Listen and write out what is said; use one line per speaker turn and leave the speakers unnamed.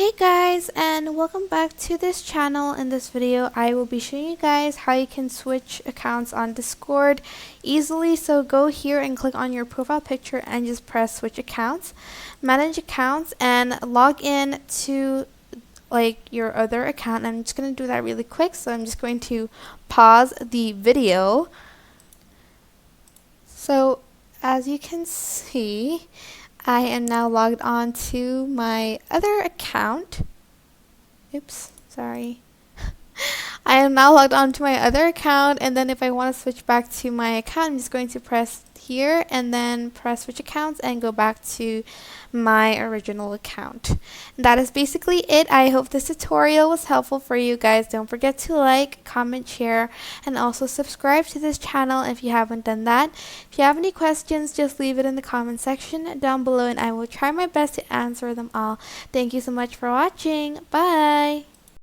Hey guys, and welcome back to this channel. In this video I will be showing you guys how you can switch accounts on Discord easily. So go here and click on your profile picture and just press switch accounts, manage accounts, and log in to your other account. I'm just going to do that really quick, so I'm just going to pause the video. So as you can see, I am now logged on to my other account. Oops, sorry. I am now logged on to my other account, and then if I want to switch back to my account, I'm just going to press here and then press switch accounts and go back to my original account. And that is basically it. I hope this tutorial was helpful for you guys. Don't forget to like, comment, share, and also subscribe to this channel if you haven't done that. If you have any questions, just leave it in the comment section down below and I will try my best to answer them all. Thank you so much for watching. Bye!